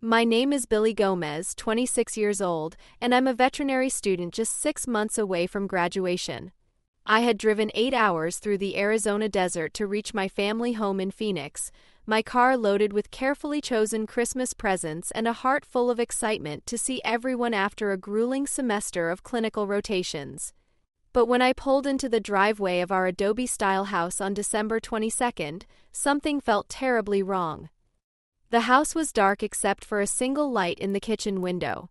My name is Billie Gomez, 26 years old, and I'm a veterinary student just 6 months away from graduation. I had driven 8 hours through the Arizona desert to reach my family home in Phoenix, my car loaded with carefully chosen Christmas presents and a heart full of excitement to see everyone after a grueling semester of clinical rotations. But when I pulled into the driveway of our adobe-style house on December 22nd, something felt terribly wrong. The house was dark except for a single light in the kitchen window.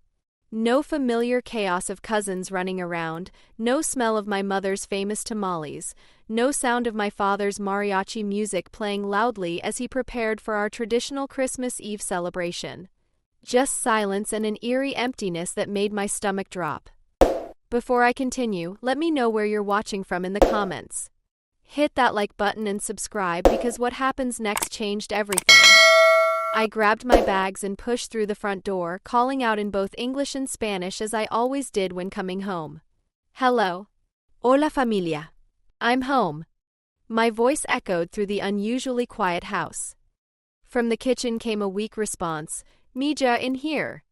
No familiar chaos of cousins running around, no smell of my mother's famous tamales, no sound of my father's mariachi music playing loudly as he prepared for our traditional Christmas Eve celebration. Just silence and an eerie emptiness that made my stomach drop. Before I continue, let me know where you're watching from in the comments. Hit that like button and subscribe because what happens next changed everything. I grabbed my bags and pushed through the front door, calling out in both English and Spanish as I always did when coming home. Hello. Hola familia. I'm home. My voice echoed through the unusually quiet house. From the kitchen came a weak response, Mija in here.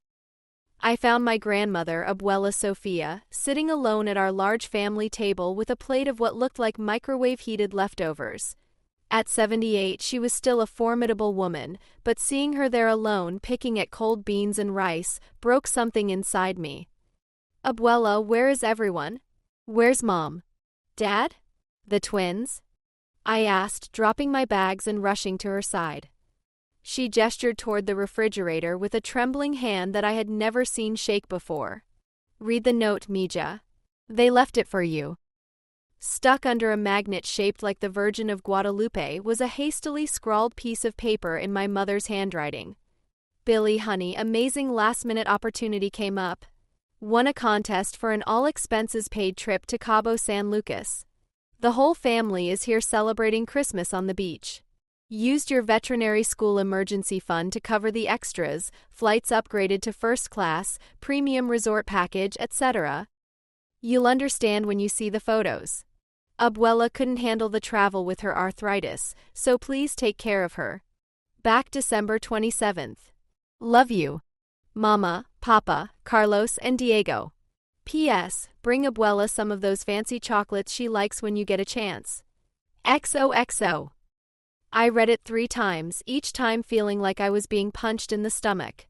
I found my grandmother, Abuela Sofia, sitting alone at our large family table with a plate of what looked like microwave-heated leftovers. At 78, she was still a formidable woman, but seeing her there alone, picking at cold beans and rice, broke something inside me. Abuela, where is everyone? Where's Mom? Dad? The twins? I asked, dropping my bags and rushing to her side. She gestured toward the refrigerator with a trembling hand that I had never seen shake before. Read the note, Mija. They left it for you. Stuck under a magnet shaped like the Virgin of Guadalupe was a hastily scrawled piece of paper in my mother's handwriting. Billie, honey, amazing last-minute opportunity came up. Won a contest for an all-expenses-paid trip to Cabo San Lucas. The whole family is here celebrating Christmas on the beach. Used your veterinary school emergency fund to cover the extras, flights upgraded to first class, premium resort package, etc. You'll understand when you see the photos. Abuela couldn't handle the travel with her arthritis, so please take care of her. Back December 27th. Love you. Mama, Papa, Carlos, and Diego. P.S. Bring Abuela some of those fancy chocolates she likes when you get a chance. XOXO. I read it 3 times, each time feeling like I was being punched in the stomach.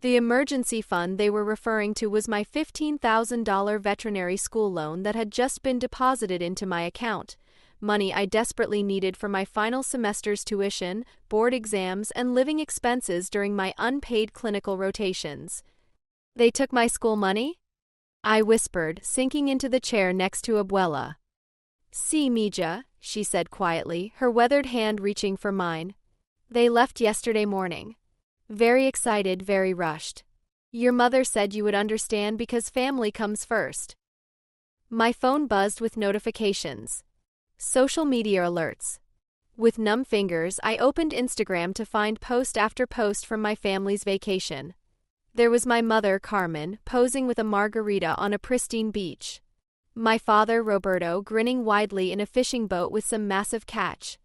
The emergency fund they were referring to was my $15,000 veterinary school loan that had just been deposited into my account, money I desperately needed for my final semester's tuition, board exams, and living expenses during my unpaid clinical rotations. They took my school money? I whispered, sinking into the chair next to Abuela. See, Mija, she said quietly, her weathered hand reaching for mine. They left yesterday morning. Very excited, very rushed. Your mother said you would understand because family comes first. My phone buzzed with notifications. Social media alerts. With numb fingers, I opened Instagram to find post after post from my family's vacation. There was my mother, Carmen, posing with a margarita on a pristine beach. My father, Roberto, grinning widely in a fishing boat with some massive catch.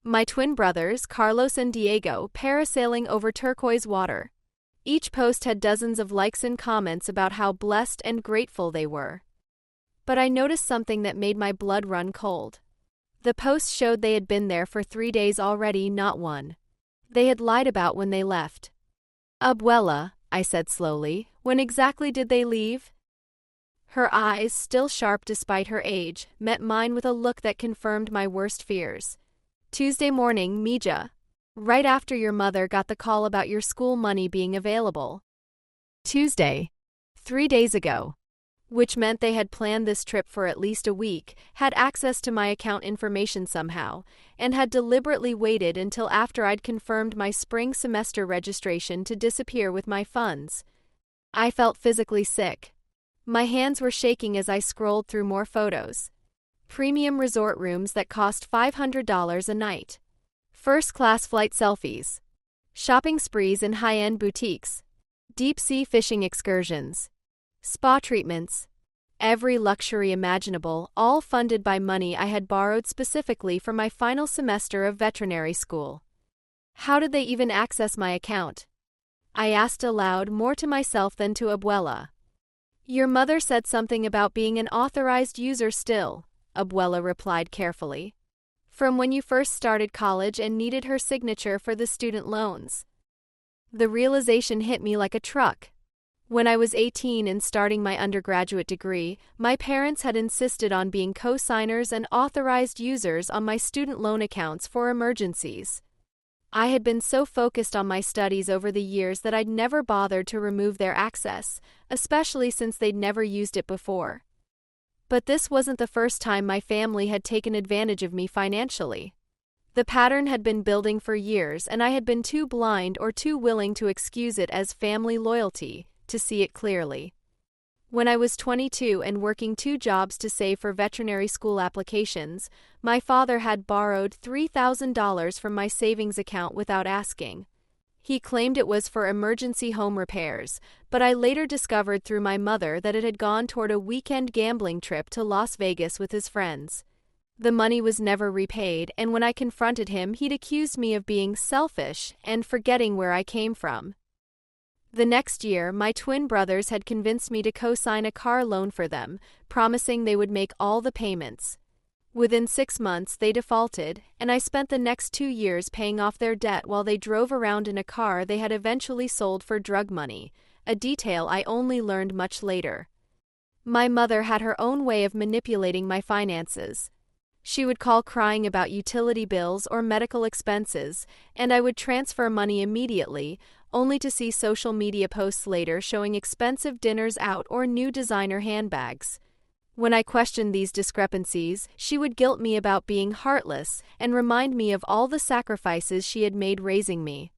My twin brothers, Carlos and Diego, parasailing over turquoise water. Each post had dozens of likes and comments about how blessed and grateful they were. But I noticed something that made my blood run cold. The posts showed they had been there for 3 days already, not 1. They had lied about when they left. Abuela, I said slowly, when exactly did they leave? Her eyes, still sharp despite her age, met mine with a look that confirmed my worst fears. Tuesday morning, Mija. Right after your mother got the call about your school money being available. Tuesday. 3 days ago. Which meant they had planned this trip for at least a week, had access to my account information somehow, and had deliberately waited until after I'd confirmed my spring semester registration to disappear with my funds. I felt physically sick. My hands were shaking as I scrolled through more photos. Premium resort rooms that cost $500 a night. First-class flight selfies. Shopping sprees in high-end boutiques. Deep-sea fishing excursions. Spa treatments. Every luxury imaginable, all funded by money I had borrowed specifically for my final semester of veterinary school. How did they even access my account? I asked aloud, more to myself than to Abuela. Your mother said something about being an authorized user still, Abuela replied carefully. From when you first started college and needed her signature for the student loans. The realization hit me like a truck. When I was 18 and starting my undergraduate degree, my parents had insisted on being co-signers and authorized users on my student loan accounts for emergencies. I had been so focused on my studies over the years that I'd never bothered to remove their access, especially since they'd never used it before. But this wasn't the first time my family had taken advantage of me financially. The pattern had been building for years, and I had been too blind or too willing to excuse it as family loyalty to see it clearly. When I was 22 and working 2 jobs to save for veterinary school applications, my father had borrowed $3,000 from my savings account without asking. He claimed it was for emergency home repairs, but I later discovered through my mother that it had gone toward a weekend gambling trip to Las Vegas with his friends. The money was never repaid, and when I confronted him, he'd accused me of being selfish and forgetting where I came from. The next year, my twin brothers had convinced me to co-sign a car loan for them, promising they would make all the payments. Within 6 months, they defaulted, and I spent the next 2 years paying off their debt while they drove around in a car they had eventually sold for drug money, a detail I only learned much later. My mother had her own way of manipulating my finances. She would call crying about utility bills or medical expenses, and I would transfer money immediately, only to see social media posts later showing expensive dinners out or new designer handbags. When I questioned these discrepancies, she would guilt me about being heartless and remind me of all the sacrifices she had made raising me.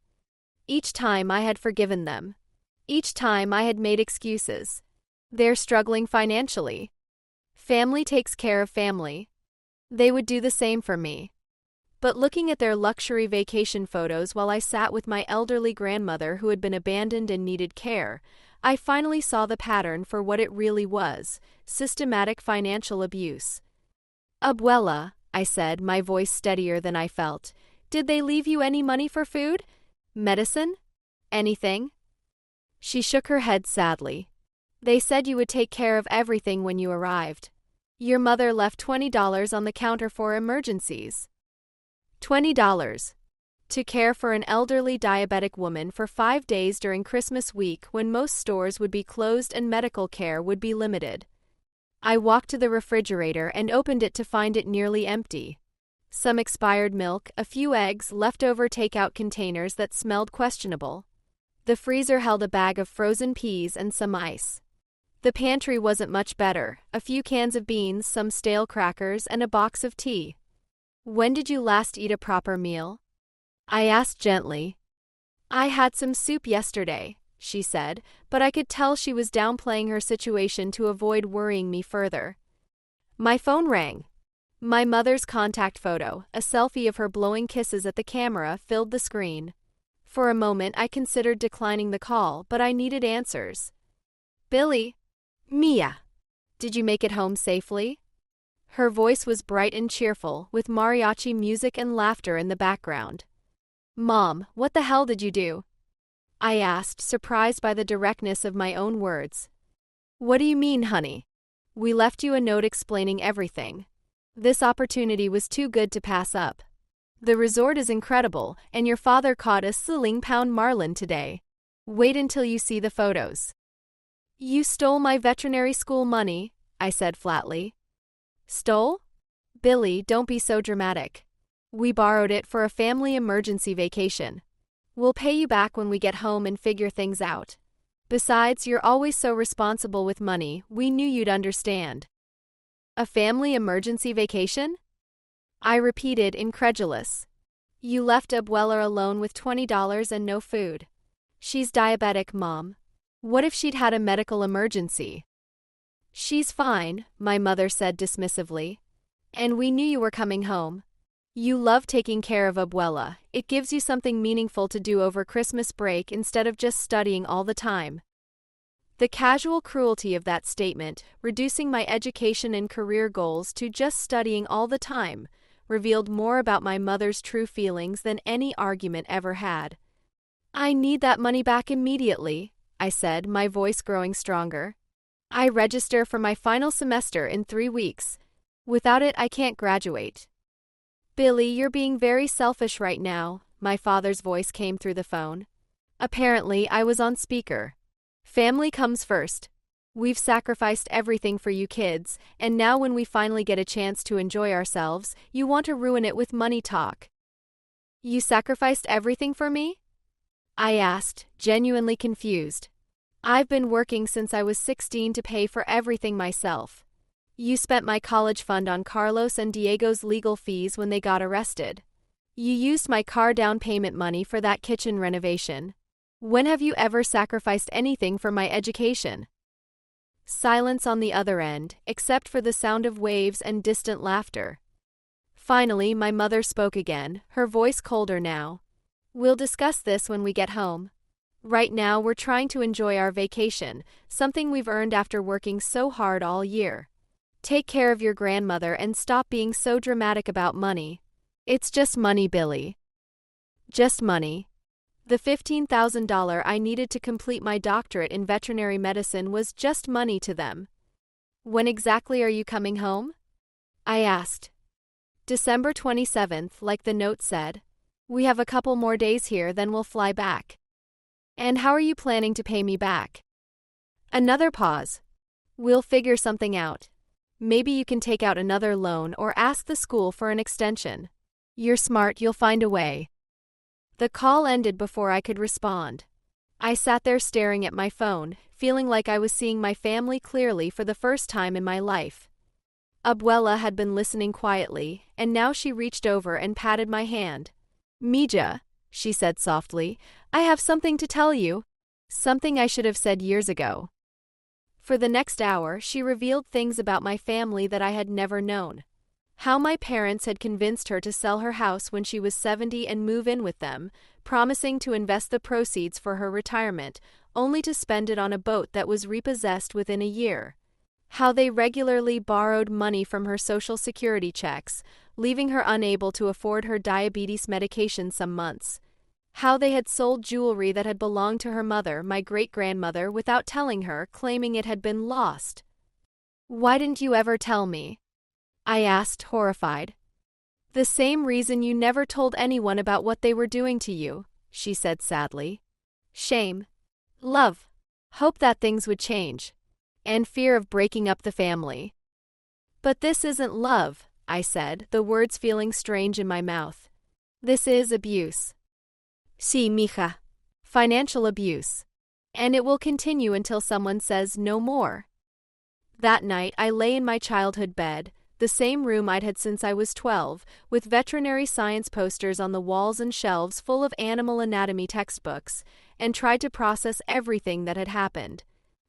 Each time I had forgiven them. Each time I had made excuses. They're struggling financially. Family takes care of family. They would do the same for me. But looking at their luxury vacation photos while I sat with my elderly grandmother who had been abandoned and needed care, I finally saw the pattern for what it really was: systematic financial abuse. Abuela, I said, my voice steadier than I felt, did they leave you any money for food? Medicine? Anything? She shook her head sadly. They said you would take care of everything when you arrived. Your mother left $20 on the counter for emergencies. $20. To care for an elderly diabetic woman for 5 days during Christmas week when most stores would be closed and medical care would be limited. I walked to the refrigerator and opened it to find it nearly empty. Some expired milk, a few eggs, leftover takeout containers that smelled questionable. The freezer held a bag of frozen peas and some ice. The pantry wasn't much better: a few cans of beans, some stale crackers, and a box of tea. When did you last eat a proper meal? I asked gently. I had some soup yesterday, she said, but I could tell she was downplaying her situation to avoid worrying me further. My phone rang. My mother's contact photo, a selfie of her blowing kisses at the camera, filled the screen. For a moment I considered declining the call, but I needed answers. Billie. Mia. Did you make it home safely? Her voice was bright and cheerful, with mariachi music and laughter in the background. Mom, what the hell did you do? I asked, surprised by the directness of my own words. What do you mean, honey? We left you a note explaining everything. This opportunity was too good to pass up. The resort is incredible, and your father caught a £1 marlin today. Wait until you see the photos. You stole my veterinary school money, I said flatly. Stole? Billie, don't be so dramatic. We borrowed it for a family emergency vacation. We'll pay you back when we get home and figure things out. Besides, you're always so responsible with money, we knew you'd understand. A family emergency vacation? I repeated, incredulous. You left Abuela alone with $20 and no food. She's diabetic, Mom. What if she'd had a medical emergency? She's fine, my mother said dismissively. And we knew you were coming home. You love taking care of Abuela. It gives you something meaningful to do over Christmas break instead of just studying all the time. The casual cruelty of that statement, reducing my education and career goals to just studying all the time, revealed more about my mother's true feelings than any argument ever had. I need that money back immediately, I said, my voice growing stronger. I register for my final semester in 3 weeks. Without it, I can't graduate. Billie, you're being very selfish right now, my father's voice came through the phone. Apparently, I was on speaker. Family comes first. We've sacrificed everything for you kids, and now when we finally get a chance to enjoy ourselves, you want to ruin it with money talk. You sacrificed everything for me? I asked, genuinely confused. I've been working since I was 16 to pay for everything myself. You spent my college fund on Carlos and Diego's legal fees when they got arrested. You used my car down payment money for that kitchen renovation. When have you ever sacrificed anything for my education? Silence on the other end, except for the sound of waves and distant laughter. Finally, my mother spoke again, her voice colder now. We'll discuss this when we get home. Right now, we're trying to enjoy our vacation, something we've earned after working so hard all year. Take care of your grandmother and stop being so dramatic about money. It's just money, Billie. Just money. The $15,000 I needed to complete my doctorate in veterinary medicine was just money to them. When exactly are you coming home? I asked. December 27th, like the note said. We have a couple more days here, then we'll fly back. And how are you planning to pay me back? Another pause. We'll figure something out. Maybe you can take out another loan or ask the school for an extension. You're smart, you'll find a way. The call ended before I could respond. I sat there staring at my phone, feeling like I was seeing my family clearly for the first time in my life. Abuela had been listening quietly, and now she reached over and patted my hand. Mija, she said softly, I have something to tell you. Something I should have said years ago. For the next hour, she revealed things about my family that I had never known. How my parents had convinced her to sell her house when she was 70 and move in with them, promising to invest the proceeds for her retirement, only to spend it on a boat that was repossessed within a year. How they regularly borrowed money from her Social Security checks, leaving her unable to afford her diabetes medication some months. How they had sold jewelry that had belonged to her mother, my great-grandmother, without telling her, claiming it had been lost. Why didn't you ever tell me? I asked, horrified. The same reason you never told anyone about what they were doing to you, she said sadly. Shame. Love. Hope that things would change. And fear of breaking up the family. But this isn't love, I said, the words feeling strange in my mouth. This is abuse. Sí, mija. Financial abuse. And it will continue until someone says no more. That night, I lay in my childhood bed, the same room I'd had since I was 12, with veterinary science posters on the walls and shelves full of animal anatomy textbooks, and tried to process everything that had happened.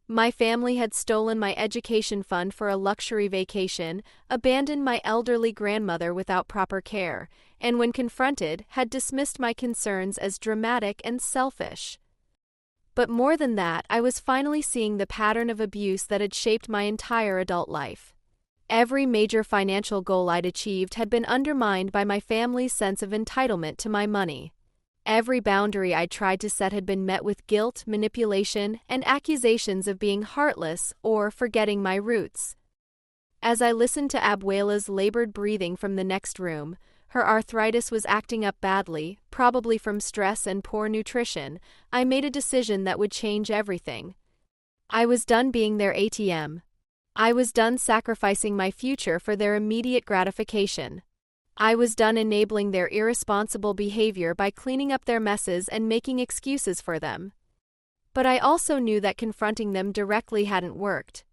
My family had stolen my education fund for a luxury vacation, abandoned my elderly grandmother without proper care, and when confronted, had dismissed my concerns as dramatic and selfish. But more than that, I was finally seeing the pattern of abuse that had shaped my entire adult life. Every major financial goal I'd achieved had been undermined by my family's sense of entitlement to my money. Every boundary I tried to set had been met with guilt, manipulation, and accusations of being heartless or forgetting my roots. As I listened to Abuela's labored breathing from the next room, her arthritis was acting up badly, probably from stress and poor nutrition, I made a decision that would change everything. I was done being their ATM. I was done sacrificing my future for their immediate gratification. I was done enabling their irresponsible behavior by cleaning up their messes and making excuses for them. But I also knew that confronting them directly hadn't worked.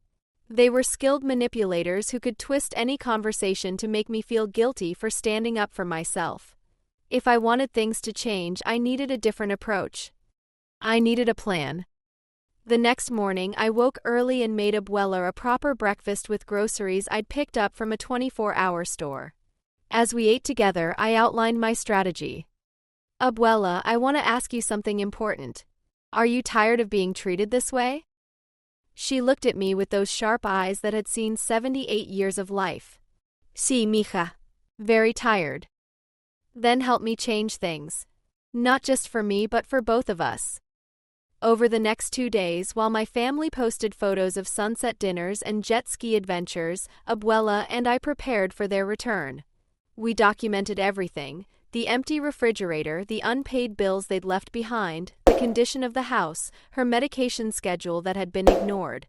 They were skilled manipulators who could twist any conversation to make me feel guilty for standing up for myself. If I wanted things to change, I needed a different approach. I needed a plan. The next morning, I woke early and made Abuela a proper breakfast with groceries I'd picked up from a 24-hour store. As we ate together, I outlined my strategy. Abuela, I want to ask you something important. Are you tired of being treated this way? She looked at me with those sharp eyes that had seen 78 years of life. Sí, mija. Very tired. Then help me change things. Not just for me, but for both of us. Over the next 2 days, while my family posted photos of sunset dinners and jet ski adventures, Abuela and I prepared for their return. We documented everything: the empty refrigerator, the unpaid bills they'd left behind, the condition of the house, her medication schedule that had been ignored.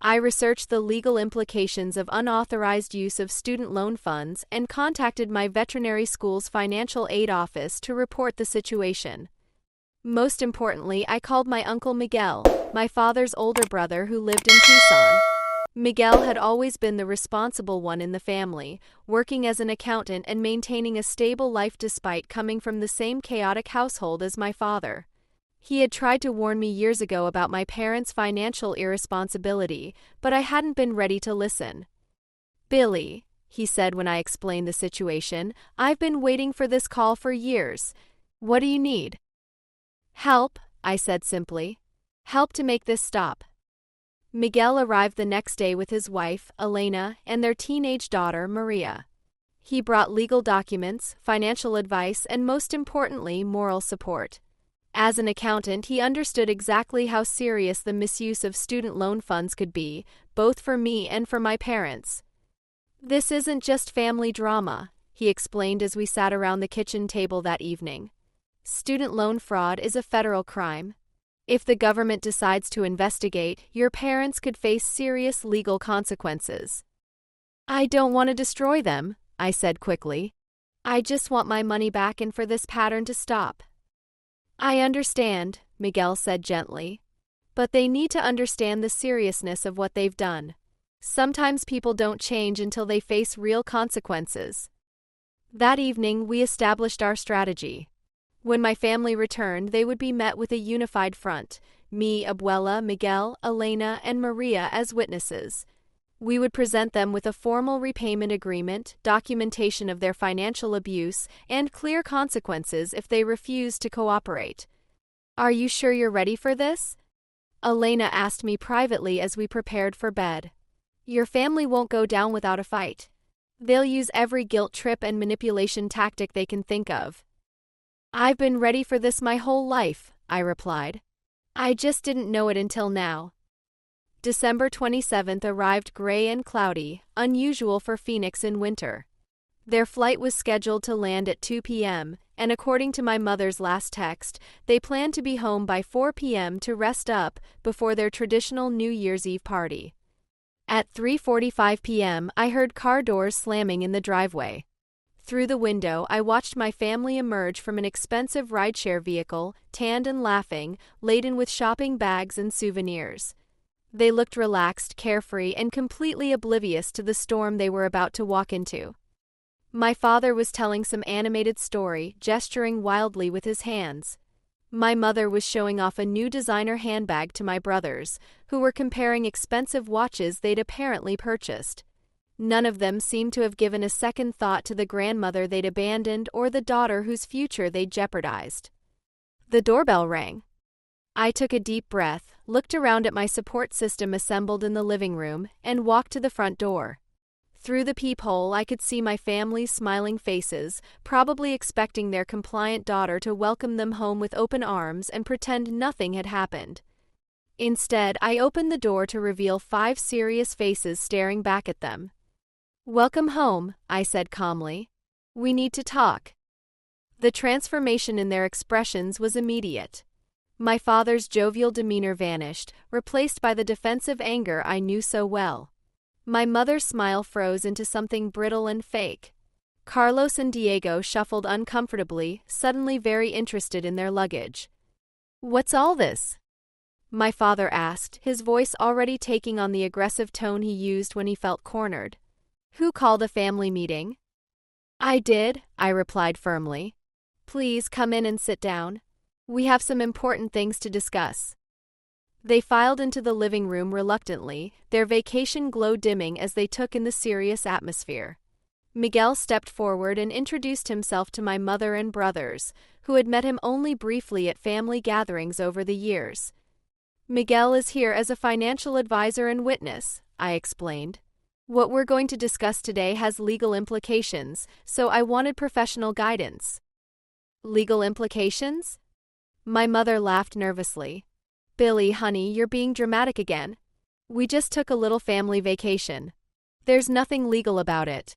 I researched the legal implications of unauthorized use of student loan funds and contacted my veterinary school's financial aid office to report the situation. Most importantly, I called my Uncle Miguel, my father's older brother who lived in Tucson. Miguel had always been the responsible one in the family, working as an accountant and maintaining a stable life despite coming from the same chaotic household as my father. He had tried to warn me years ago about my parents' financial irresponsibility, but I hadn't been ready to listen. "Billie," he said when I explained the situation, "I've been waiting for this call for years. What do you need?" "Help," I said simply. "Help to make this stop." Miguel arrived the next day with his wife, Elena, and their teenage daughter, Maria. He brought legal documents, financial advice, and most importantly, moral support. As an accountant, he understood exactly how serious the misuse of student loan funds could be, both for me and for my parents. "This isn't just family drama," he explained as we sat around the kitchen table that evening. "Student loan fraud is a federal crime. If the government decides to investigate, your parents could face serious legal consequences." "I don't want to destroy them," I said quickly. "I just want my money back and for this pattern to stop." "I understand," Miguel said gently. "But they need to understand the seriousness of what they've done. Sometimes people don't change until they face real consequences." That evening, we established our strategy. When my family returned, they would be met with a unified front: me, Abuela, Miguel, Elena, and Maria as witnesses. We would present them with a formal repayment agreement, documentation of their financial abuse, and clear consequences if they refused to cooperate. "Are you sure you're ready for this?" Elena asked me privately as we prepared for bed. "Your family won't go down without a fight. They'll use every guilt trip and manipulation tactic they can think of." "I've been ready for this my whole life," I replied. "I just didn't know it until now." December 27th arrived gray and cloudy, unusual for Phoenix in winter. Their flight was scheduled to land at 2 p.m., and according to my mother's last text, they planned to be home by 4 p.m. to rest up before their traditional New Year's Eve party. At 3:45 p.m., I heard car doors slamming in the driveway. Through the window, I watched my family emerge from an expensive rideshare vehicle, tanned and laughing, laden with shopping bags and souvenirs. They looked relaxed, carefree, and completely oblivious to the storm they were about to walk into. My father was telling some animated story, gesturing wildly with his hands. My mother was showing off a new designer handbag to my brothers, who were comparing expensive watches they'd apparently purchased. None of them seemed to have given a second thought to the grandmother they'd abandoned or the daughter whose future they'd jeopardized. The doorbell rang. I took a deep breath, looked around at my support system assembled in the living room, and walked to the front door. Through the peephole, I could see my family's smiling faces, probably expecting their compliant daughter to welcome them home with open arms and pretend nothing had happened. Instead, I opened the door to reveal 5 serious faces staring back at them. "Welcome home," I said calmly. "We need to talk." The transformation in their expressions was immediate. My father's jovial demeanor vanished, replaced by the defensive anger I knew so well. My mother's smile froze into something brittle and fake. Carlos and Diego shuffled uncomfortably, suddenly very interested in their luggage. "What's all this?" my father asked, his voice already taking on the aggressive tone he used when he felt cornered. "Who called a family meeting?" "I did," I replied firmly. "Please come in and sit down. We have some important things to discuss." They filed into the living room reluctantly, their vacation glow dimming as they took in the serious atmosphere. Miguel stepped forward and introduced himself to my mother and brothers, who had met him only briefly at family gatherings over the years. "Miguel is here as a financial advisor and witness," I explained. "What we're going to discuss today has legal implications, so I wanted professional guidance." Legal implications? My mother laughed nervously. Billie, honey, you're being dramatic again. We just took a little family vacation. There's nothing legal about it.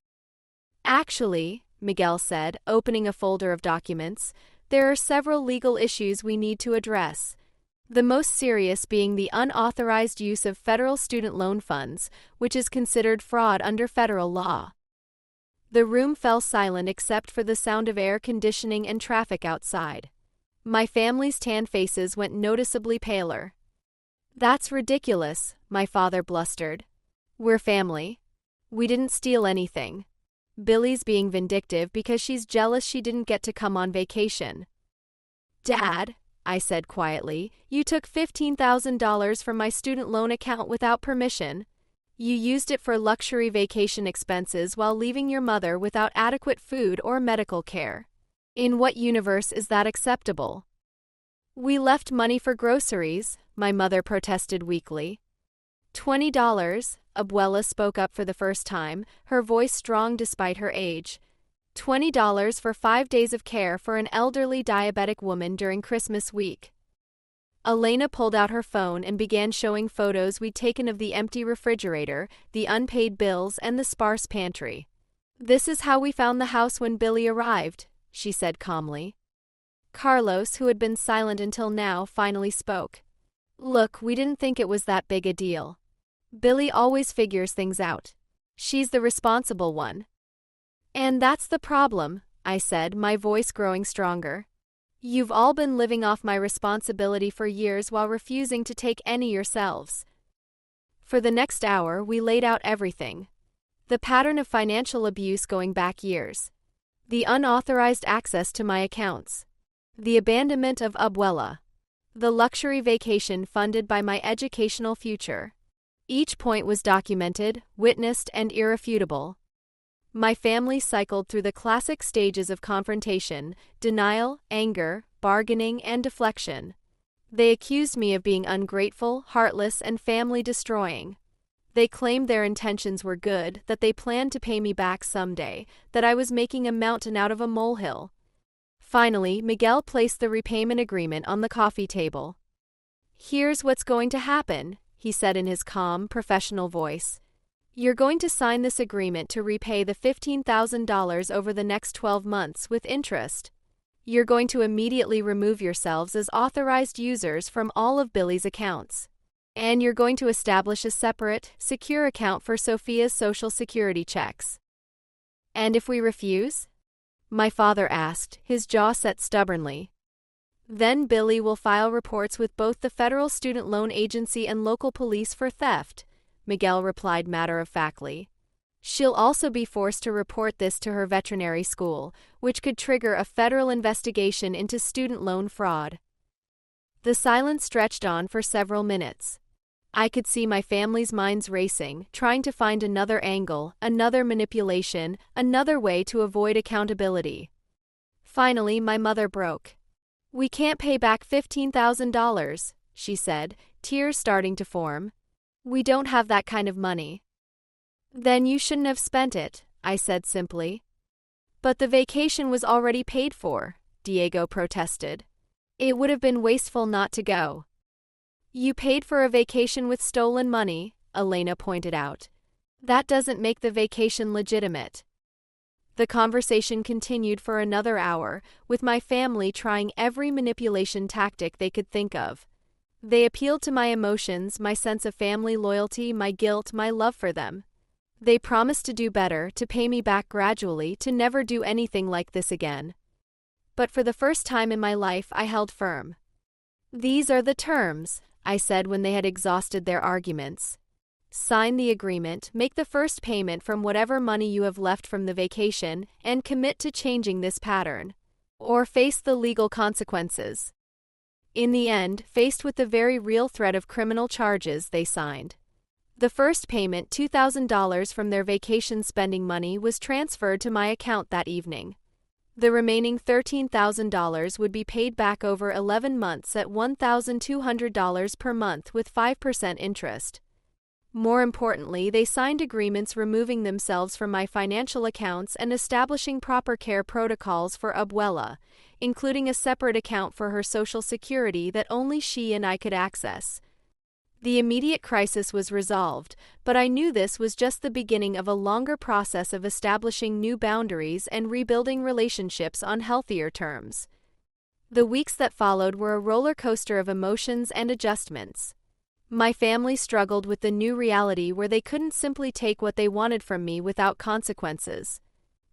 Actually, Miguel said, opening a folder of documents, there are several legal issues we need to address. The most serious being the unauthorized use of federal student loan funds, which is considered fraud under federal law. The room fell silent except for the sound of air conditioning and traffic outside. My family's tanned faces went noticeably paler. That's ridiculous, my father blustered. We're family. We didn't steal anything. Billie's being vindictive because she's jealous she didn't get to come on vacation. Dad, I said quietly, you took $15,000 from my student loan account without permission. You used it for luxury vacation expenses while leaving your mother without adequate food or medical care. In what universe is that acceptable? We left money for groceries, my mother protested weakly. $20, Abuela spoke up for the first time, her voice strong despite her age. $20 for 5 days of care for an elderly diabetic woman during Christmas week. Elena pulled out her phone and began showing photos we'd taken of the empty refrigerator, the unpaid bills, and the sparse pantry. This is how we found the house when Billie arrived, she said calmly. Carlos, who had been silent until now, finally spoke. Look, we didn't think it was that big a deal. Billie always figures things out. She's the responsible one. And that's the problem, I said, my voice growing stronger. You've all been living off my responsibility for years while refusing to take any yourselves. For the next hour, we laid out everything. The pattern of financial abuse going back years. The unauthorized access to my accounts. The abandonment of Abuela. The luxury vacation funded by my educational future. Each point was documented, witnessed, and irrefutable. My family cycled through the classic stages of confrontation, denial, anger, bargaining, and deflection. They accused me of being ungrateful, heartless, and family-destroying. They claimed their intentions were good, that they planned to pay me back someday, that I was making a mountain out of a molehill. Finally, Miguel placed the repayment agreement on the coffee table. Here's what's going to happen, he said in his calm, professional voice. You're going to sign this agreement to repay the $15,000 over the next 12 months with interest. You're going to immediately remove yourselves as authorized users from all of Billie's accounts. And you're going to establish a separate, secure account for Sophia's Social Security checks. And if we refuse? My father asked, his jaw set stubbornly. Then Billie will file reports with both the Federal Student Loan Agency and local police for theft, Miguel replied matter-of-factly. She'll also be forced to report this to her veterinary school, which could trigger a federal investigation into student loan fraud. The silence stretched on for several minutes. I could see my family's minds racing, trying to find another angle, another manipulation, another way to avoid accountability. Finally, my mother broke. We can't pay back $15,000, she said, tears starting to form. We don't have that kind of money. Then you shouldn't have spent it, I said simply. But the vacation was already paid for, Diego protested. It would have been wasteful not to go. You paid for a vacation with stolen money, Elena pointed out. That doesn't make the vacation legitimate. The conversation continued for another hour, with my family trying every manipulation tactic they could think of. They appealed to my emotions, my sense of family loyalty, my guilt, my love for them. They promised to do better, to pay me back gradually, to never do anything like this again. But for the first time in my life, I held firm. These are the terms, I said when they had exhausted their arguments. Sign the agreement, make the first payment from whatever money you have left from the vacation, and commit to changing this pattern. Or face the legal consequences. In the end, faced with the very real threat of criminal charges, they signed. The first payment, $2,000 from their vacation spending money, was transferred to my account that evening. The remaining $13,000 would be paid back over 11 months at $1,200 per month with 5% interest. More importantly, they signed agreements removing themselves from my financial accounts and establishing proper care protocols for Abuela, including a separate account for her Social Security that only she and I could access. The immediate crisis was resolved, but I knew this was just the beginning of a longer process of establishing new boundaries and rebuilding relationships on healthier terms. The weeks that followed were a roller coaster of emotions and adjustments. My family struggled with the new reality where they couldn't simply take what they wanted from me without consequences.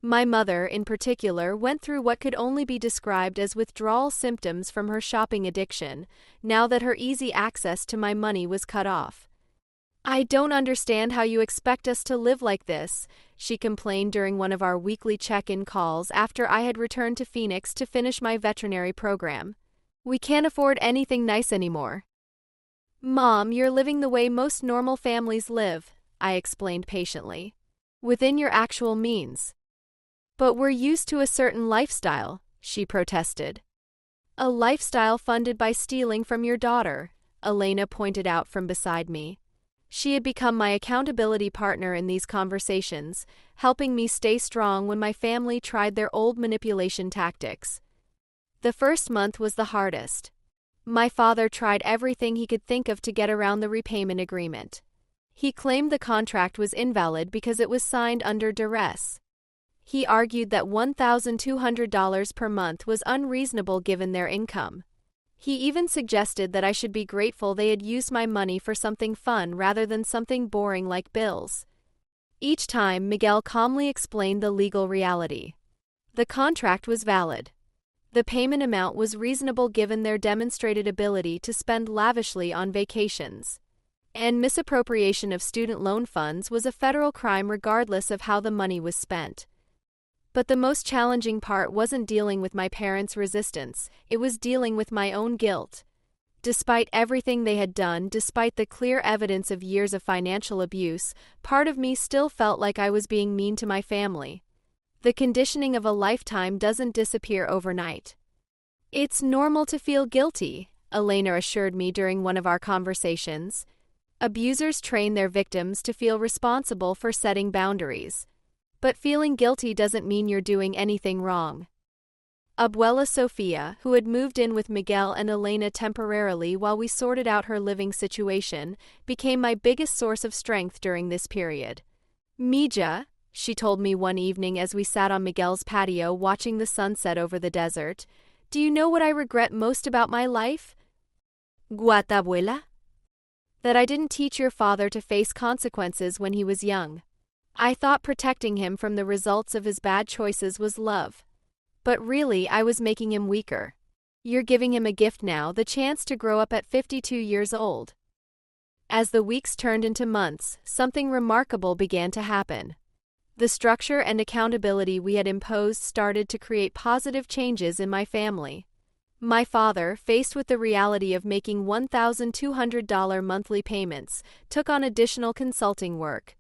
My mother, in particular, went through what could only be described as withdrawal symptoms from her shopping addiction, now that her easy access to my money was cut off. "I don't understand how you expect us to live like this," she complained during one of our weekly check-in calls after I had returned to Phoenix to finish my veterinary program. "We can't afford anything nice anymore." "Mom, you're living the way most normal families live," I explained patiently. "Within your actual means." "But we're used to a certain lifestyle," she protested. "A lifestyle funded by stealing from your daughter," Elena pointed out from beside me. She had become my accountability partner in these conversations, helping me stay strong when my family tried their old manipulation tactics. The first month was the hardest. My father tried everything he could think of to get around the repayment agreement. He claimed the contract was invalid because it was signed under duress. He argued that $1,200 per month was unreasonable given their income. He even suggested that I should be grateful they had used my money for something fun rather than something boring like bills. Each time, Miguel calmly explained the legal reality. The contract was valid. The payment amount was reasonable given their demonstrated ability to spend lavishly on vacations. And misappropriation of student loan funds was a federal crime regardless of how the money was spent. But the most challenging part wasn't dealing with my parents' resistance, it was dealing with my own guilt. Despite everything they had done, despite the clear evidence of years of financial abuse, part of me still felt like I was being mean to my family. The conditioning of a lifetime doesn't disappear overnight. "It's normal to feel guilty," Elena assured me during one of our conversations. "Abusers train their victims to feel responsible for setting boundaries. But feeling guilty doesn't mean you're doing anything wrong." Abuela Sofia, who had moved in with Miguel and Elena temporarily while we sorted out her living situation, became my biggest source of strength during this period. "Mija," she told me one evening as we sat on Miguel's patio watching the sunset over the desert, "do you know what I regret most about my life?" "What, Abuela?" "That I didn't teach your father to face consequences when he was young. I thought protecting him from the results of his bad choices was love. But really, I was making him weaker. You're giving him a gift now, the chance to grow up at 52 years old." As the weeks turned into months, something remarkable began to happen. The structure and accountability we had imposed started to create positive changes in my family. My father, faced with the reality of making $1,200 monthly payments, took on additional consulting work.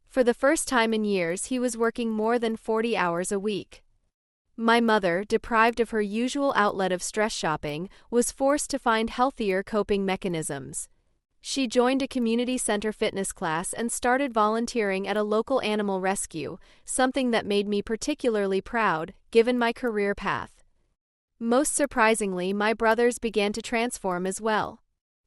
For the first time in years, he was working more than 40 hours a week. My mother, deprived of her usual outlet of stress shopping, was forced to find healthier coping mechanisms. She joined a community center fitness class and started volunteering at a local animal rescue, something that made me particularly proud, given my career path. Most surprisingly, my brothers began to transform as well.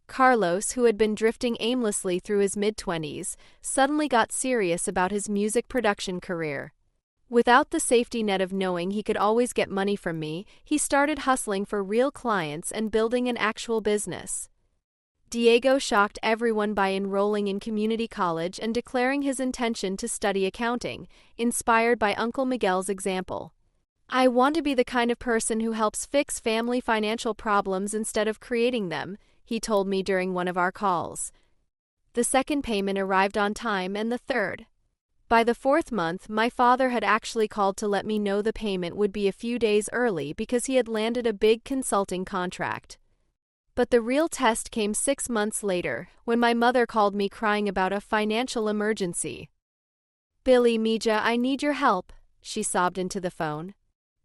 Carlos, who had been drifting aimlessly through his mid-20s, suddenly got serious about his music production career. Without the safety net of knowing he could always get money from me, he started hustling for real clients and building an actual business. Diego shocked everyone by enrolling in community college and declaring his intention to study accounting, inspired by Uncle Miguel's example. "I want to be the kind of person who helps fix family financial problems instead of creating them," he told me during one of our calls. The second payment arrived on time, and the third. By the fourth month, my father had actually called to let me know the payment would be a few days early because he had landed a big consulting contract. But the real test came 6 months later, when my mother called me crying about a financial emergency. "Billie, Mija, I need your help," she sobbed into the phone.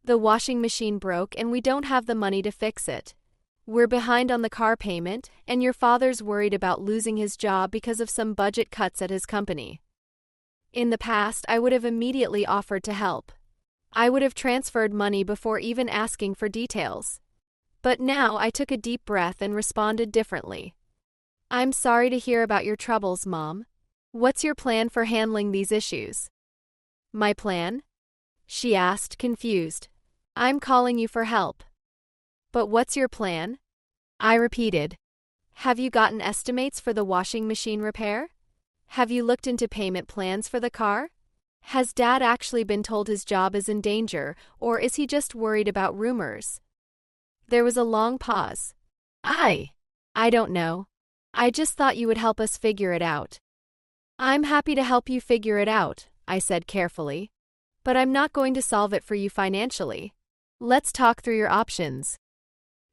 "The washing machine broke and we don't have the money to fix it. We're behind on the car payment, and your father's worried about losing his job because of some budget cuts at his company. In the past, I would have immediately offered to help. I would have transferred money before even asking for details. But now I took a deep breath and responded differently. I'm sorry to hear about your troubles, Mom. What's your plan for handling these issues? My plan? She asked, confused. I'm calling you for help. But what's your plan? I repeated. Have you gotten estimates for the washing machine repair? Have you looked into payment plans for the car? Has Dad actually been told his job is in danger, or is he just worried about rumors? There was a long pause. I don't know. I just thought you would help us figure it out. I'm happy to help you figure it out, I said carefully. But I'm not going to solve it for you financially. Let's talk through your options.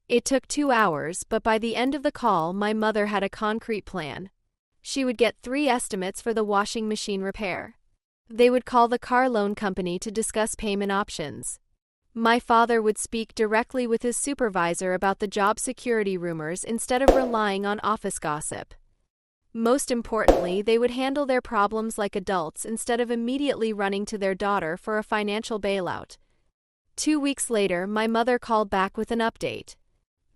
It took 2 hours, but by the end of the call, my mother had a concrete plan. She would get 3 estimates for the washing machine repair. They would call the car loan company to discuss payment options. My father would speak directly with his supervisor about the job security rumors instead of relying on office gossip. Most importantly, they would handle their problems like adults instead of immediately running to their daughter for a financial bailout. 2 weeks later, my mother called back with an update.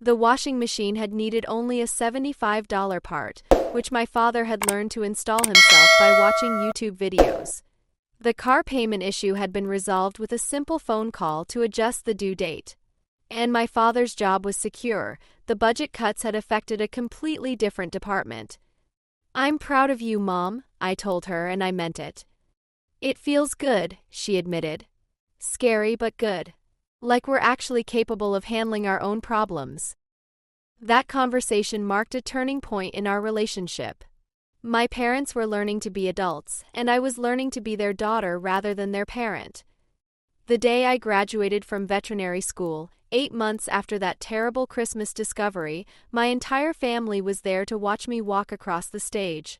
The washing machine had needed only a $75 part, which my father had learned to install himself by watching YouTube videos. The car payment issue had been resolved with a simple phone call to adjust the due date. And my father's job was secure. The budget cuts had affected a completely different department. I'm proud of you, Mom, I told her, and I meant it. It feels good, she admitted. Scary but good. Like we're actually capable of handling our own problems. That conversation marked a turning point in our relationship. My parents were learning to be adults, and I was learning to be their daughter rather than their parent. The day I graduated from veterinary school, 8 months after that terrible Christmas discovery, my entire family was there to watch me walk across the stage.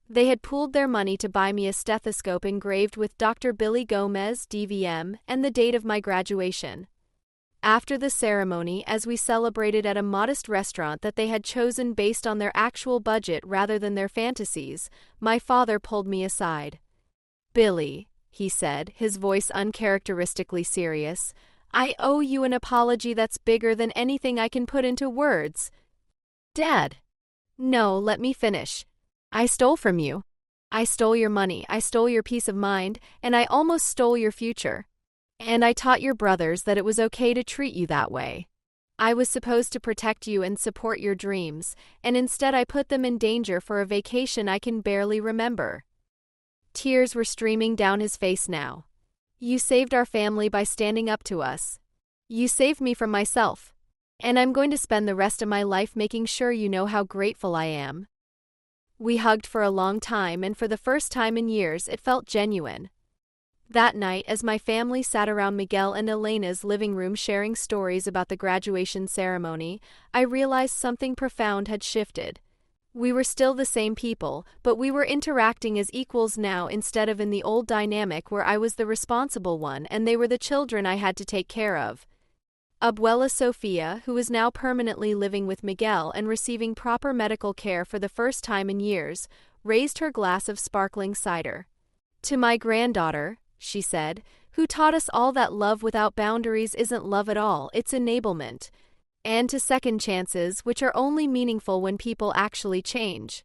They had pooled their money to buy me a stethoscope engraved with Dr. Billie Gomez, DVM, and the date of my graduation. After the ceremony, as we celebrated at a modest restaurant that they had chosen based on their actual budget rather than their fantasies, my father pulled me aside. Billie, he said, his voice uncharacteristically serious, I owe you an apology that's bigger than anything I can put into words. Dad. No, let me finish. I stole from you. I stole your money, I stole your peace of mind, and I almost stole your future. And I taught your brothers that it was okay to treat you that way. I was supposed to protect you and support your dreams, and instead I put them in danger for a vacation I can barely remember. Tears were streaming down his face now. You saved our family by standing up to us. You saved me from myself. And I'm going to spend the rest of my life making sure you know how grateful I am. We hugged for a long time, and for the first time in years, it felt genuine. That night, as my family sat around Miguel and Elena's living room sharing stories about the graduation ceremony, I realized something profound had shifted. We were still the same people, but we were interacting as equals now instead of in the old dynamic where I was the responsible one and they were the children I had to take care of. Abuela Sofia, who is now permanently living with Miguel and receiving proper medical care for the first time in years, raised her glass of sparkling cider. To my granddaughter, she said, who taught us all that love without boundaries isn't love at all, it's enablement. And to second chances, which are only meaningful when people actually change.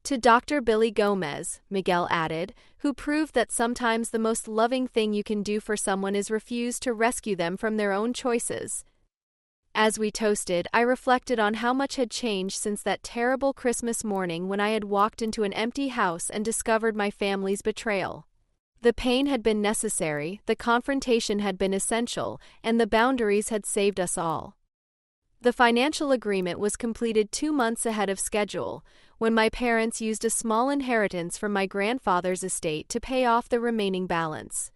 To Dr. Billie Gomez, Miguel added, who proved that sometimes the most loving thing you can do for someone is refuse to rescue them from their own choices. As we toasted, I reflected on how much had changed since that terrible Christmas morning when I had walked into an empty house and discovered my family's betrayal. The pain had been necessary, the confrontation had been essential, and the boundaries had saved us all. The financial agreement was completed 2 months ahead of schedule, when my parents used a small inheritance from my grandfather's estate to pay off the remaining balance.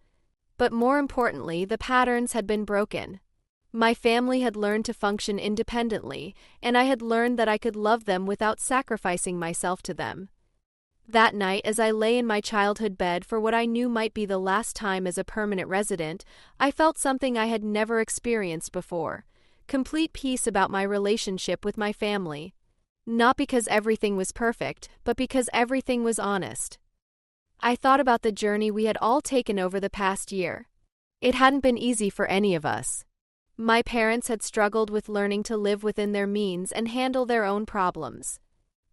But more importantly, the patterns had been broken. My family had learned to function independently, and I had learned that I could love them without sacrificing myself to them. That night, as I lay in my childhood bed for what I knew might be the last time as a permanent resident, I felt something I had never experienced before. complete peace about my relationship with my family. Not because everything was perfect, but because everything was honest. I thought about the journey we had all taken over the past year. It hadn't been easy for any of us. My parents had struggled with learning to live within their means and handle their own problems.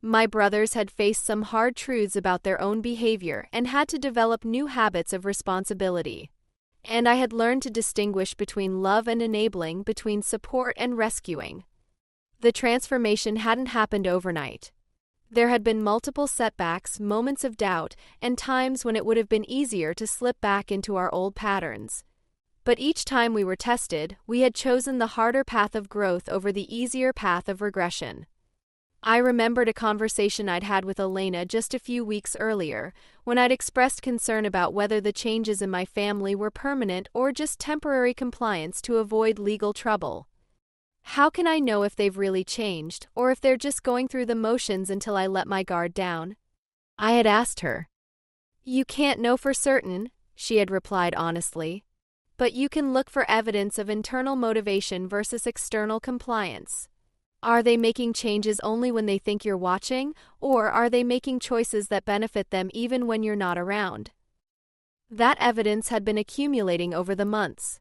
My brothers had faced some hard truths about their own behavior and had to develop new habits of responsibility. And I had learned to distinguish between love and enabling, between support and rescuing. The transformation hadn't happened overnight. There had been multiple setbacks, moments of doubt, and times when it would have been easier to slip back into our old patterns. But each time we were tested, we had chosen the harder path of growth over the easier path of regression. I remembered a conversation I'd had with Elena just a few weeks earlier, when I'd expressed concern about whether the changes in my family were permanent or just temporary compliance to avoid legal trouble. How can I know if they've really changed, or if they're just going through the motions until I let my guard down? I had asked her. You can't know for certain, she had replied honestly. But you can look for evidence of internal motivation versus external compliance. Are they making changes only when they think you're watching, or are they making choices that benefit them even when you're not around? That evidence had been accumulating over the months.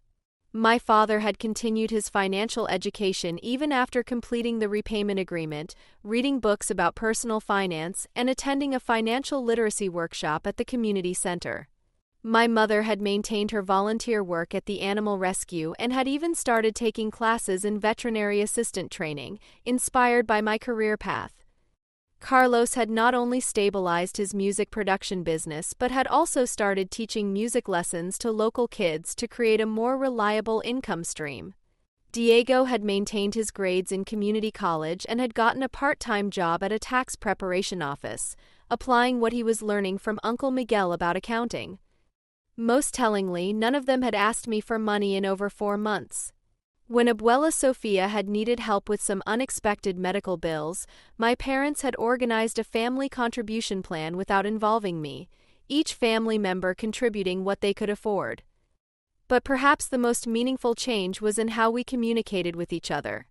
My father had continued his financial education even after completing the repayment agreement, reading books about personal finance, and attending a financial literacy workshop at the community center. My mother had maintained her volunteer work at the animal rescue and had even started taking classes in veterinary assistant training, inspired by my career path. Carlos had not only stabilized his music production business but had also started teaching music lessons to local kids to create a more reliable income stream. Diego had maintained his grades in community college and had gotten a part-time job at a tax preparation office, applying what he was learning from Uncle Miguel about accounting. Most tellingly, none of them had asked me for money in over 4 months. When Abuela Sofia had needed help with some unexpected medical bills, my parents had organized a family contribution plan without involving me, each family member contributing what they could afford. But perhaps the most meaningful change was in how we communicated with each other.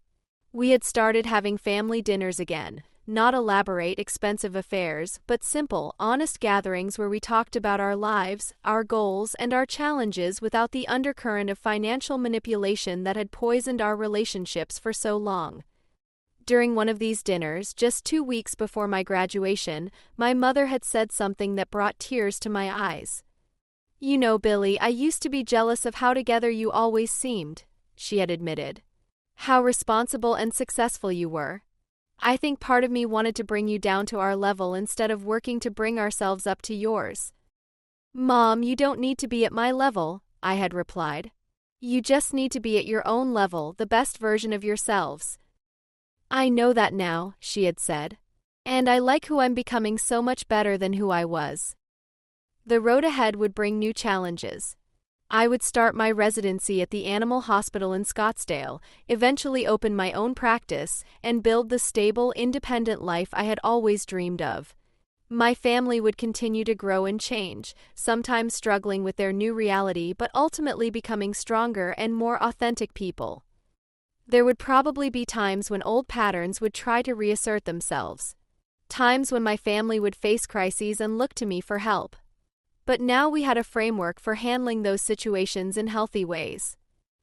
We had started having family dinners again. Not elaborate, expensive affairs, but simple, honest gatherings where we talked about our lives, our goals, and our challenges without the undercurrent of financial manipulation that had poisoned our relationships for so long. During one of these dinners, just 2 weeks before my graduation, my mother had said something that brought tears to my eyes. You know, Billie, I used to be jealous of how together you always seemed, she had admitted. How responsible and successful you were. I think part of me wanted to bring you down to our level instead of working to bring ourselves up to yours. Mom, you don't need to be at my level, I had replied. You just need to be at your own level, the best version of yourselves. I know that now, she had said. And I like who I'm becoming so much better than who I was. The road ahead would bring new challenges. I would start my residency at the animal hospital in Scottsdale, eventually open my own practice, and build the stable, independent life I had always dreamed of. My family would continue to grow and change, sometimes struggling with their new reality but ultimately becoming stronger and more authentic people. There would probably be times when old patterns would try to reassert themselves. Times when my family would face crises and look to me for help. But now we had a framework for handling those situations in healthy ways.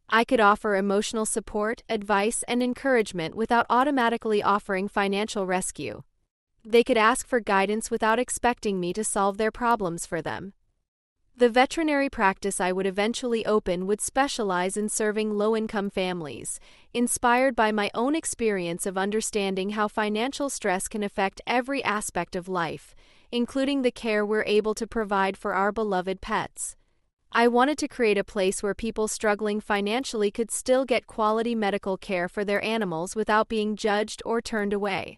I could offer emotional support, advice, and encouragement without automatically offering financial rescue. They could ask for guidance without expecting me to solve their problems for them. The veterinary practice I would eventually open would specialize in serving low-income families, inspired by my own experience of understanding how financial stress can affect every aspect of life, including the care we're able to provide for our beloved pets. I wanted to create a place where people struggling financially could still get quality medical care for their animals without being judged or turned away.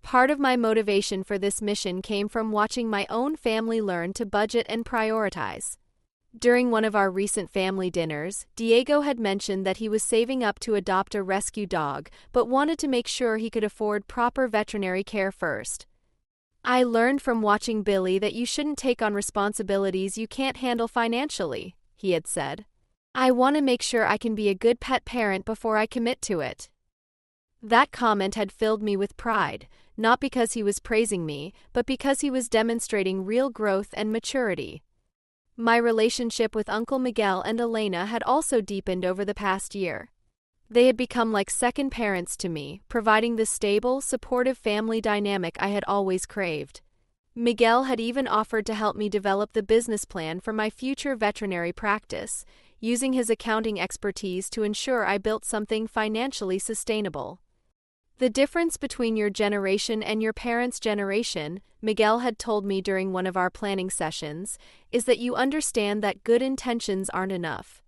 Part of my motivation for this mission came from watching my own family learn to budget and prioritize. During one of our recent family dinners, Diego had mentioned that he was saving up to adopt a rescue dog, but wanted to make sure he could afford proper veterinary care first. I learned from watching Billie that you shouldn't take on responsibilities you can't handle financially, he had said. I want to make sure I can be a good pet parent before I commit to it." That comment had filled me with pride, not because he was praising me, but because he was demonstrating real growth and maturity. My relationship with Uncle Miguel and Elena had also deepened over the past year. They had become like second parents to me, providing the stable, supportive family dynamic I had always craved. Miguel had even offered to help me develop the business plan for my future veterinary practice, using his accounting expertise to ensure I built something financially sustainable. The difference between your generation and your parents' generation, Miguel had told me during one of our planning sessions, is that you understand that good intentions aren't enough.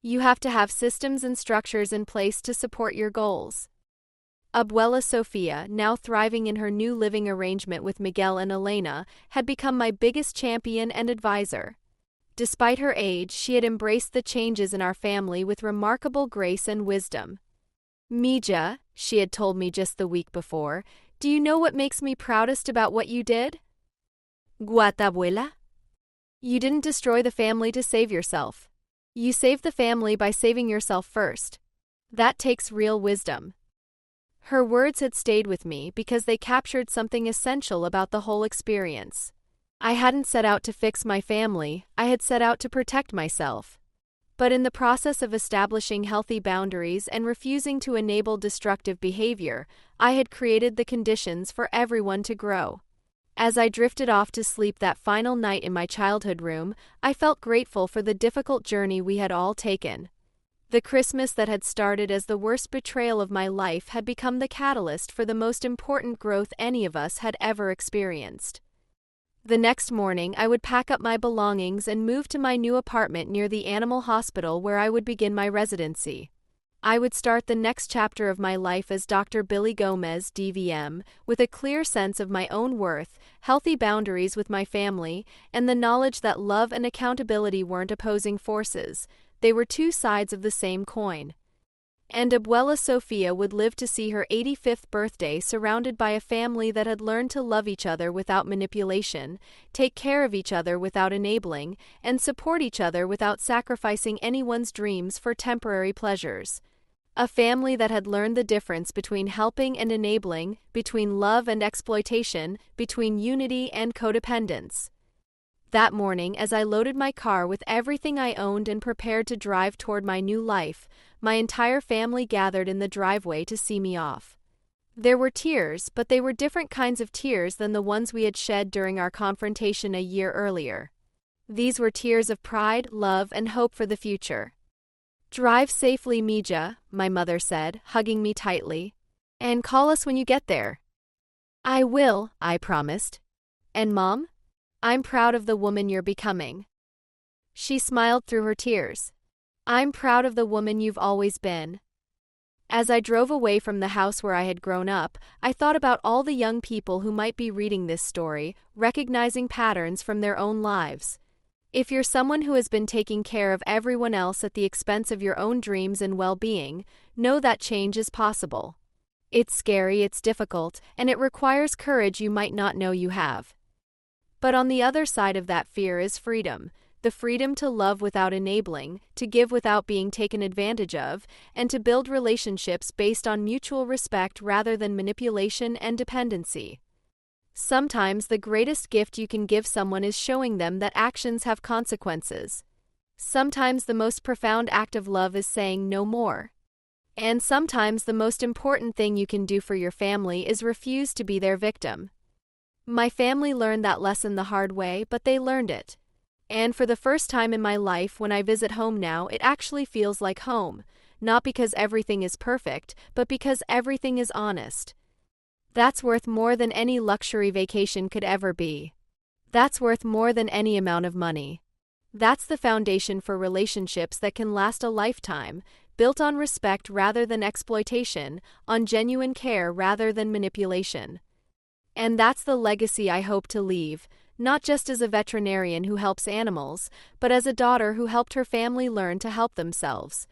You have to have systems and structures in place to support your goals. Abuela Sofia, now thriving in her new living arrangement with Miguel and Elena, had become my biggest champion and advisor. Despite her age, she had embraced the changes in our family with remarkable grace and wisdom. "Mija," she had told me just the week before, "do you know what makes me proudest about what you did?" "Guata, abuela?" "You didn't destroy the family to save yourself. You saved the family by saving yourself first. That takes real wisdom." Her words had stayed with me because they captured something essential about the whole experience. I hadn't set out to fix my family, I had set out to protect myself. But in the process of establishing healthy boundaries and refusing to enable destructive behavior, I had created the conditions for everyone to grow. As I drifted off to sleep that final night in my childhood room, I felt grateful for the difficult journey we had all taken. The Christmas that had started as the worst betrayal of my life had become the catalyst for the most important growth any of us had ever experienced. The next morning, I would pack up my belongings and move to my new apartment near the animal hospital where I would begin my residency. I would start the next chapter of my life as Dr. Billie Gomez, DVM, with a clear sense of my own worth, healthy boundaries with my family, and the knowledge that love and accountability weren't opposing forces. They were two sides of the same coin. And Abuela Sofia would live to see her 85th birthday surrounded by a family that had learned to love each other without manipulation, take care of each other without enabling, and support each other without sacrificing anyone's dreams for temporary pleasures. A family that had learned the difference between helping and enabling, between love and exploitation, between unity and codependence. That morning, as I loaded my car with everything I owned and prepared to drive toward my new life, my entire family gathered in the driveway to see me off. There were tears, but they were different kinds of tears than the ones we had shed during our confrontation a year earlier. These were tears of pride, love, and hope for the future. "Drive safely, Mija," my mother said, hugging me tightly. "And call us when you get there." "I will," I promised. "And Mom? I'm proud of the woman you're becoming." She smiled through her tears. "I'm proud of the woman you've always been." As I drove away from the house where I had grown up, I thought about all the young people who might be reading this story, recognizing patterns from their own lives. If you're someone who has been taking care of everyone else at the expense of your own dreams and well-being, know that change is possible. It's scary, it's difficult, and it requires courage you might not know you have. But on the other side of that fear is freedom. The freedom to love without enabling, to give without being taken advantage of, and to build relationships based on mutual respect rather than manipulation and dependency. Sometimes the greatest gift you can give someone is showing them that actions have consequences. Sometimes the most profound act of love is saying no more. And sometimes the most important thing you can do for your family is refuse to be their victim. My family learned that lesson the hard way, but they learned it. And for the first time in my life, when I visit home now, it actually feels like home, not because everything is perfect, but because everything is honest. That's worth more than any luxury vacation could ever be. That's worth more than any amount of money. That's the foundation for relationships that can last a lifetime, built on respect rather than exploitation, on genuine care rather than manipulation. And that's the legacy I hope to leave, not just as a veterinarian who helps animals, but as a daughter who helped her family learn to help themselves.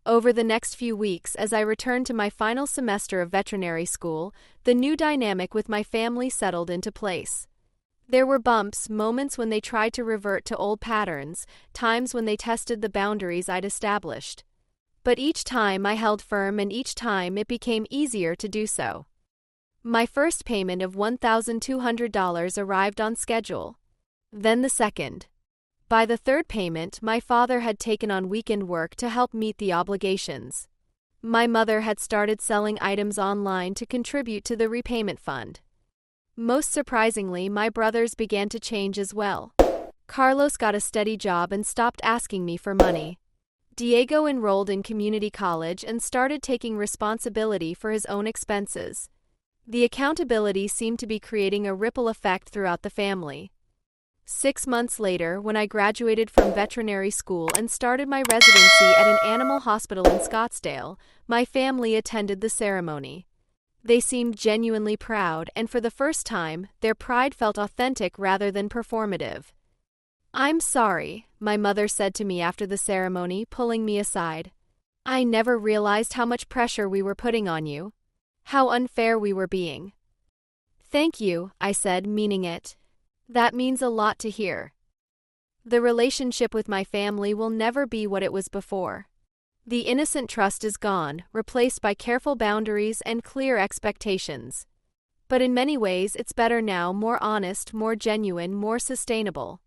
Over the next few weeks, as I returned to my final semester of veterinary school, the new dynamic with my family settled into place. There were bumps, moments when they tried to revert to old patterns, times when they tested the boundaries I'd established. But each time I held firm, and each time it became easier to do so. My first payment of $1,200 arrived on schedule. Then the second. By the third payment, my father had taken on weekend work to help meet the obligations. My mother had started selling items online to contribute to the repayment fund. Most surprisingly, my brothers began to change as well. Carlos got a steady job and stopped asking me for money. Diego enrolled in community college and started taking responsibility for his own expenses. The accountability seemed to be creating a ripple effect throughout the family. 6 months later, when I graduated from veterinary school and started my residency at an animal hospital in Scottsdale, my family attended the ceremony. They seemed genuinely proud, and for the first time, their pride felt authentic rather than performative. "I'm sorry," my mother said to me after the ceremony, pulling me aside. "I never realized how much pressure we were putting on you. How unfair we were being." "Thank you," I said, meaning it. That means a lot to hear. The relationship with my family will never be what it was before. The innocent trust is gone, replaced by careful boundaries and clear expectations. But in many ways, it's better now, more honest, more genuine, more sustainable.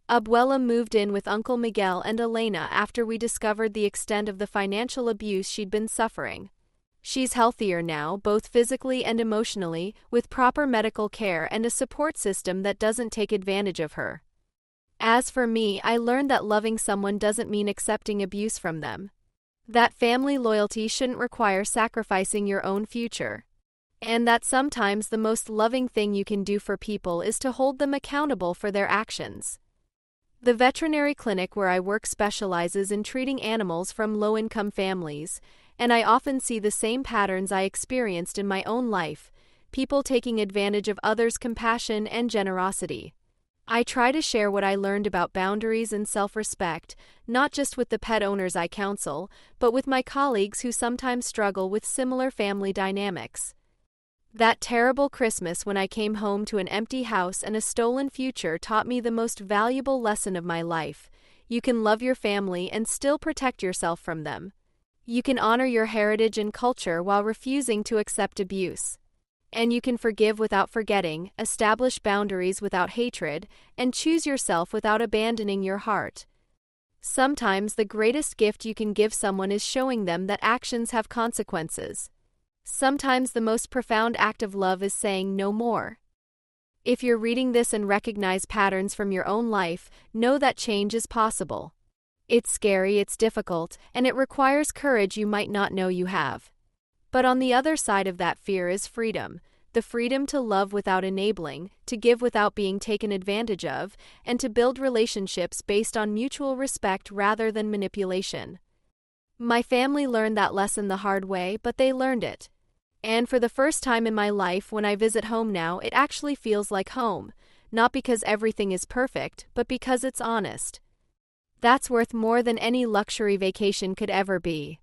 Abuela moved in with Uncle Miguel and Elena after we discovered the extent of the financial abuse she'd been suffering. She's healthier now, both physically and emotionally, with proper medical care and a support system that doesn't take advantage of her. As for me, I learned that loving someone doesn't mean accepting abuse from them. That family loyalty shouldn't require sacrificing your own future. And that sometimes the most loving thing you can do for people is to hold them accountable for their actions. The veterinary clinic where I work specializes in treating animals from low-income families, and I often see the same patterns I experienced in my own life, people taking advantage of others' compassion and generosity. I try to share what I learned about boundaries and self-respect, not just with the pet owners I counsel, but with my colleagues who sometimes struggle with similar family dynamics. That terrible Christmas when I came home to an empty house and a stolen future taught me the most valuable lesson of my life. You can love your family and still protect yourself from them. You can honor your heritage and culture while refusing to accept abuse. And you can forgive without forgetting, establish boundaries without hatred, and choose yourself without abandoning your heart. Sometimes the greatest gift you can give someone is showing them that actions have consequences. Sometimes the most profound act of love is saying no more. If you're reading this and recognize patterns from your own life, know that change is possible. It's scary, it's difficult, and it requires courage you might not know you have. But on the other side of that fear is freedom, the freedom to love without enabling, to give without being taken advantage of, and to build relationships based on mutual respect rather than manipulation. My family learned that lesson the hard way, but they learned it. And for the first time in my life, when I visit home now, it actually feels like home, not because everything is perfect, but because it's honest. That's worth more than any luxury vacation could ever be.